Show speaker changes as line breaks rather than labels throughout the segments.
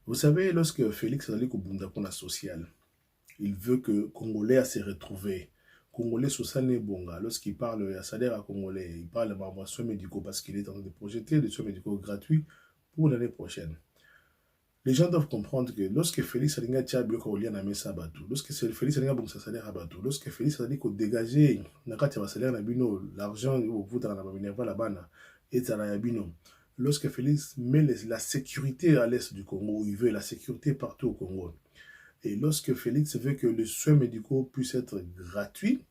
Vous savez, lorsque Félix allait au Bundakona social, il veut que Congolais se retrouvent. Congolais social bonga. Lorsqu'il parle à salaire à Congolais, il parle de soins médicaux parce qu'il est en train de projeter des soins médicaux gratuits pour l'année prochaine. Les gens doivent comprendre que lorsque Félix Alinga Tchabio Kaulia na mesa batu, lorsque Félix Alinga bon sa salaire à batu, lorsque Félix a dit qu'on dégager nakati ya salaire na bino, l'argent au bout de la minerva la bana et ya bino. Lorsque Félix met la sécurité à l'est du Congo, il veut la sécurité partout au Congo. Et lorsque Félix veut que les soins médicaux puissent être gratuits,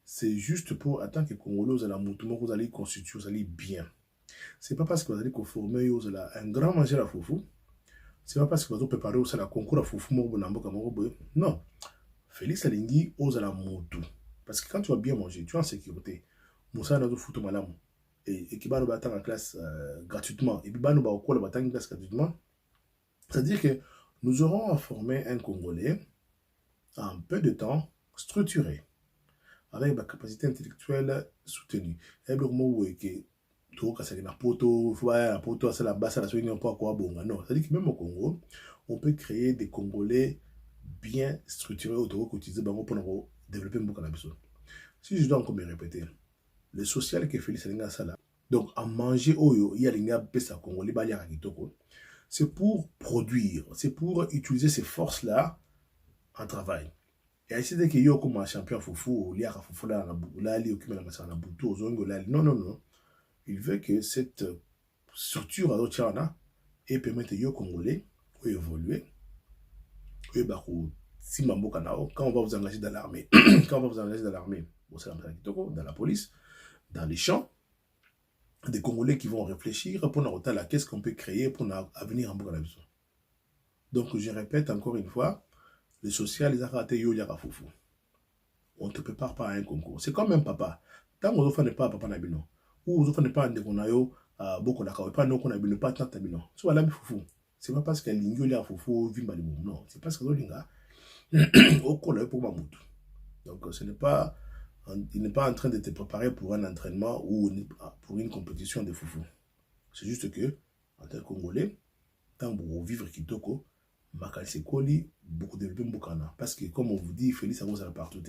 c'est juste pour attendre que les Congolais vous allez constituer, vous allez bien. C'est pas parce que vous allez conformer un grand manger à foufou. C'est pas parce que vous allez préparer la concours à foufou. Non. Félix Alingi ose la moutou. Parce que quand tu vas bien manger, tu es en sécurité. Moussa n'a pas foutu malam. Et qui va nous battre en classe gratuitement. Et puis, nous va au battre en classe gratuitement. C'est-à-dire que nous aurons à former un Congolais en peu de temps structuré, avec ma capacité intellectuelle soutenue. Et le mot est que tout ça c'est la poto, la poto c'est la basse la soigne pas quoi bon non, c'est-à-dire que même au Congo, on peut créer des Congolais bien structurés autour quotidien pour développer beaucoup la besoin. Si je dois encore me répéter, le social que Félix Alinga ça là, donc à manger oyo, il y a l'inga pesa Congolais ba ya kitoko. C'est pour produire, c'est pour utiliser ces forces-là en travail. Et ainsi, dès qu'il y a comme un champion foufou, il y a un foufou là, il y a un bouton, non, non, non. Il veut que cette structure à l'autre et permettre aux Congolais d'évoluer. Si quand on va vous engager dans l'armée, quand on va vous engager dans l'armée, dans la police, dans les champs, des Congolais qui vont réfléchir pour nous qu'est-ce qu'on peut créer pour avenir en Bokana. Donc, je répète encore une fois, le social, les raté yo yaka foufou. On ne te prépare pas à un concours. C'est comme un papa. Tant qu'on ne fait pas papa nabino, ou on ne fait pas un déconayo, beaucoup d'accord, pas non qu'on a pas tant nabino. Tu vois là, foufou. C'est pas parce qu'elle l'ingio y'a foufou, vimba de non. C'est parce que l'olinga, au cola pour mamoutou. Donc, ce n'est pas, il n'est pas en train de te préparer pour un entraînement ou pour une compétition de foufou. C'est juste que, en tant que Congolais, tant pour vivre kitoko, Makalse Koli, beaucoup de Mbokana. Parce que, comme on vous dit, Félix Amos à partout.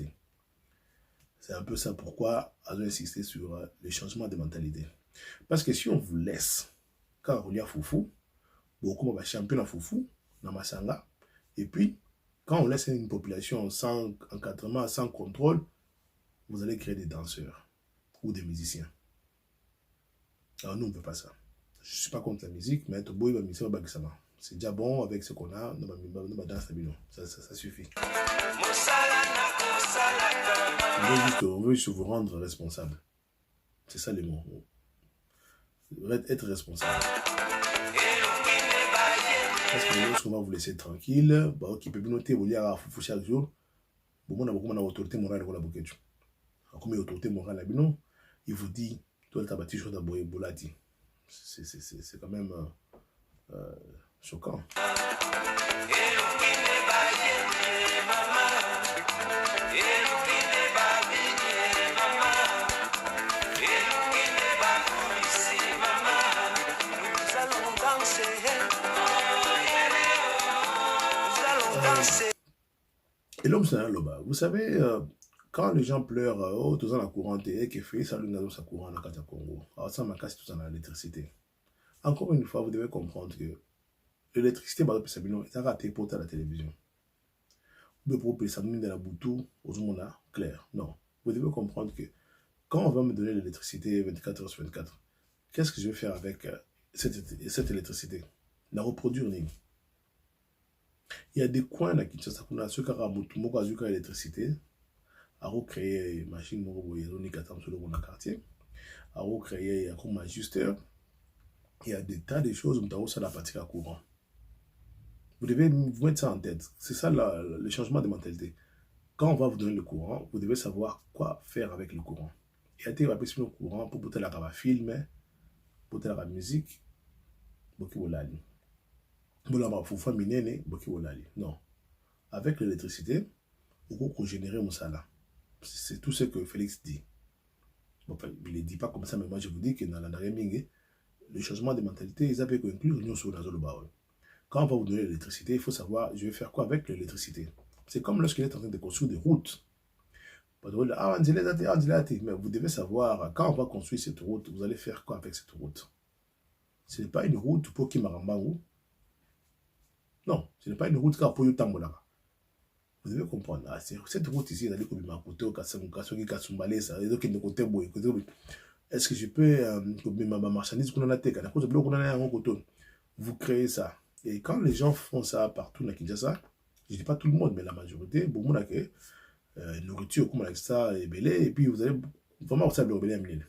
C'est un peu ça pourquoi j'ai insisté sur les changements de mentalité. Parce que si on vous laisse, quand on y a foufou, beaucoup de champion à foufou, dans Masanga, et puis, quand on laisse une population sans encadrement, sans contrôle, vous allez créer des danseurs ou des musiciens. Alors nous, on ne peut pas ça. Je ne suis pas contre la musique, mais c'est déjà bon avec ce qu'on a, ça suffit. On veut juste vous rendre responsable. C'est ça les mots. Être responsable. Parce que lorsqu'on va vous laisser tranquille, qui peut noter, vous dire à Foufou chaque jour, on a beaucoup d'autorité morale pour la bouquet. Comme autorité morale, il vous dit, toi, tu as bâti chose à Bolati. C'est quand même choquant. Et l'homme, c'est un loba. Vous savez, quand les gens pleurent, oh, tout ça, la courante, et que fait ça, l'une sa courante, la Kata Congo. Alors, ça m'a cassé tout ça dans l'électricité. Encore une fois, vous devez comprendre que l'électricité, c'est raté pour la télévision. Vous pouvez payer ça dans la boutou, aux monde clair. Non. Vous devez comprendre que quand on va me donner l'électricité 24 heures sur 24, qu'est-ce que je vais faire avec cette électricité? La reproduire, il y a des coins là qui sont là, ceux qui ont l'électricité, à recréer une machine sur le quartier, à recréer un ajusteur. Il y a des tas de choses où ça la partie à courant. Vous devez vous mettre ça en tête. C'est ça le changement de mentalité. Quand on va vous donner le courant, vous devez savoir quoi faire avec le courant. Il y a des le courant pour botter la film, botter la musique, beaucoup de l'ali. Non. Avec l'électricité, vous pouvez générer mon salaire. C'est tout ce que Félix dit. Bon, il ne dit pas comme ça, mais moi je vous dis que dans la dernière mingue, le changement de mentalité, ils avaient inclure l'union sur la zone de Baol. Quand on va vous donner l'électricité, il faut savoir, je vais faire quoi avec l'électricité. C'est comme lorsqu'il est en train de construire des routes. Mais vous devez savoir, quand on va construire cette route, vous allez faire quoi avec cette route? Ce n'est pas une route pour Kimarambangu. Non, ce n'est pas une route pour Yotambola. Vous devez comprendre. Ah, cette route ici, est-ce que je peux ma marchandise vous créez ça. Et quand les gens font ça partout dans Kinshasa, je ne dis pas tout le monde, mais la majorité, beaucoup de nourriture comme ça est belé, et puis vous allez vraiment vous savez le